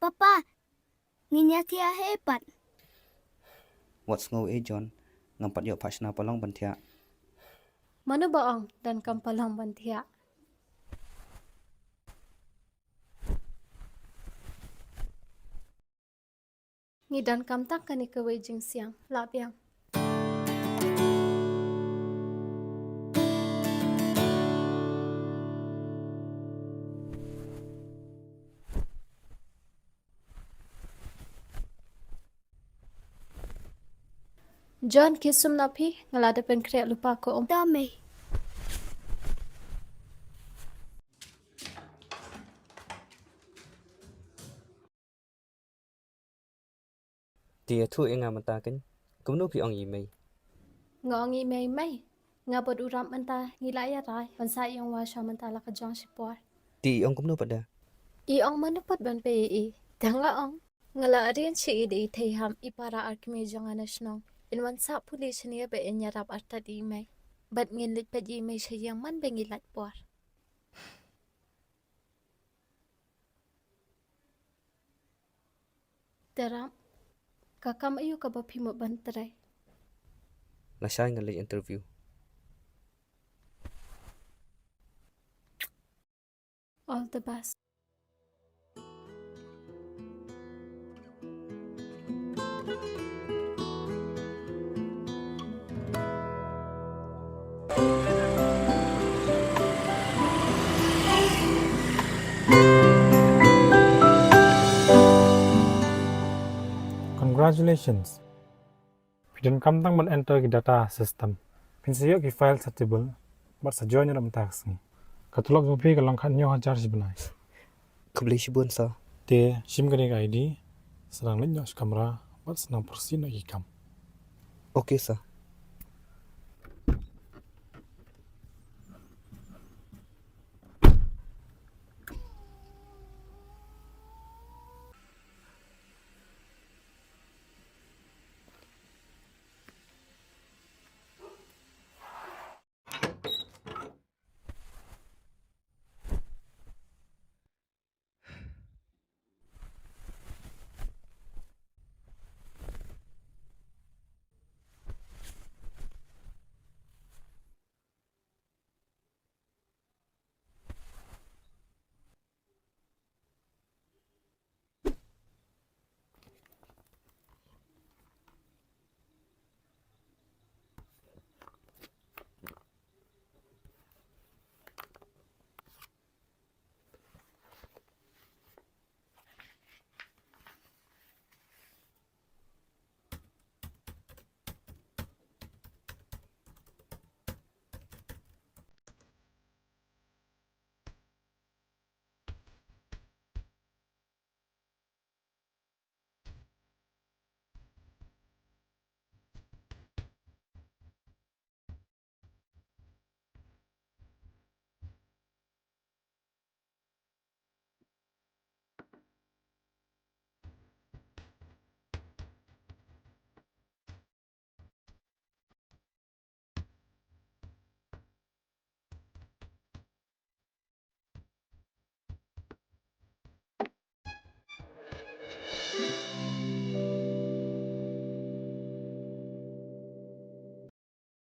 Papa, nginya tia hebat. What's ngau John? Ngampat yo pasna palong bantia. Mana baang dan kampalang bantia. Ngidan kam tak kani ke Aijing siang, labiang. John kisum napi ngalada penkreak lupa ko om. Dame. Tia thu inga mata kan. Kumno pi ong imei. Ngongi may may. Ngabot uram menta ngilaya rai. Bansa iyong wasya menta laka jong sipuar. Ti ong kumno pada. Iyong manupot ban pe i. Dangla ong. Ngala arian si ide itayham ipara arkime jong anasnong. Inwan sa pulis niya ba inyarap arta di may. Bat nginlit pa di may siya yang man bengilat puar. Daram. Kakam ayo ka ba pimo bantaray. Lasay ngalay interview. All the best. Congratulations. Pidin kam tang man enter ki data system. Pin sayo ki file settable. But sa join ram tax ni. Katulog mo pi kalang khan nyo hajar si banai. Kabli shibun sa. Te sim kani ka ID. Serang lenyo sa kamera. But senang porsi na ikam. Okay sa.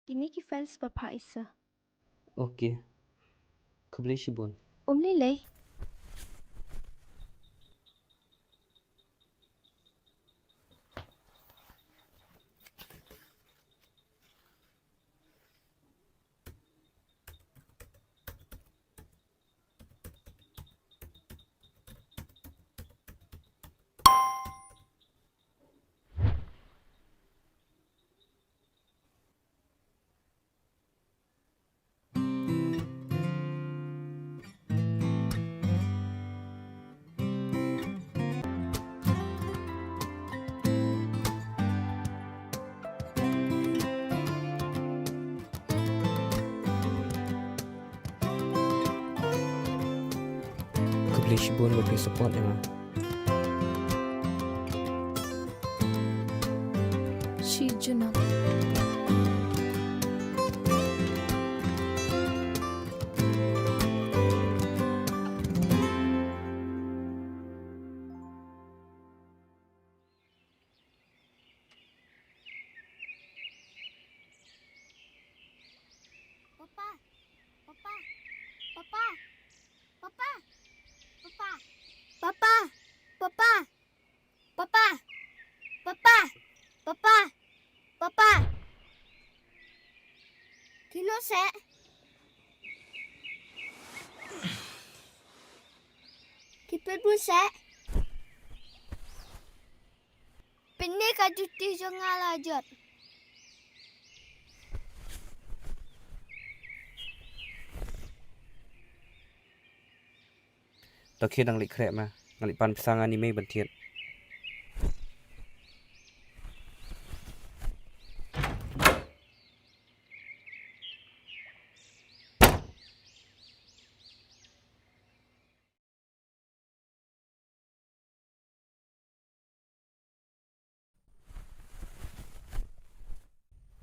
Ini ki fans papa isa. Okay. Kabli shibun. Lay. Kabli shibun will be support nga. Si Junam. Papa. Papa. Papa. Papa. Papa. Papa. Papa. Papa. Papa. Papa. Papa. Kino se? Kipet pun se? Penne ka cuti jangan lajat. tao khi đang lịch khỏe mà ngang lịch pan sang anime bẩn thiệt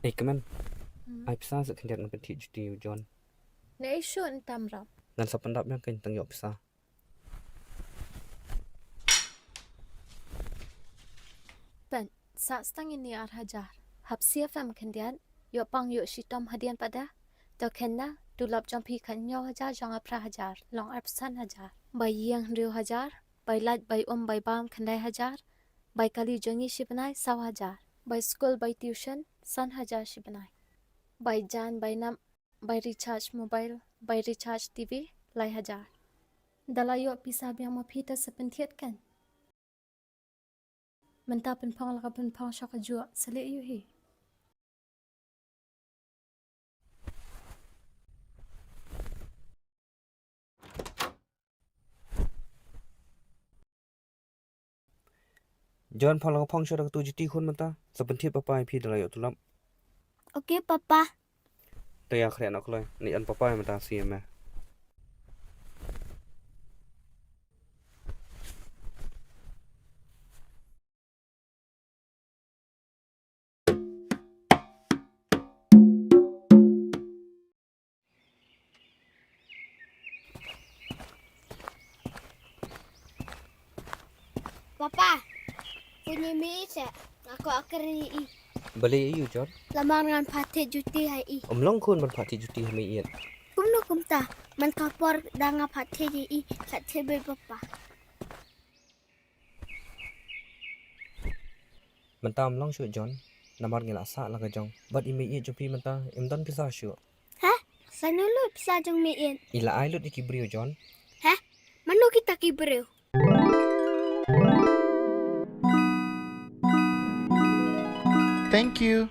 Aijingkmen ai pisa sự khen ngang bẩn thiệt juti John Na ay Shoh ang tamrap. ngan sa pandap yang kan tang yo pisa Ben, sa stang ini ar hajar. Hap CFM kendian, yo pang yo shitom hadian pada. To kenna, dulap jampi kan nyo hajar jang apra hajar, long arpsan hajar. Bay yang rio hajar, bay lat bay bay bam kendai hajar, bay kali jongi shibanai saw hajar. Bay school bay tuition, san hajar shibanai. Bay jan bay nam, bay recharge mobile, bay recharge TV, lai hajar. Dalayo pisab yang mapita sa pentiat kan. Menta penpang laka penpang syaka jua salik you hi. John phalang phong shara tu juti khun mata sa bẩn thiệt papa phi dala yo tulam Okey, Papa. tao ya khre nak loi ni an papa mata si ma Papa. Punya mi se. Aku akari i. bali yu John Lamaran pate juti hai i. long khun ban phati juti hame iet Kumno kumta. Man kapor danga pate je i. Kat tebe Papa. manta long shu John namar ngela sa la ka jong but ime iet jupi manta im dan pisa shu Ha? Sana lu bisa jong mi in. ila ai lut ikibrio John Ha? Manu kita kibreu. Thank you.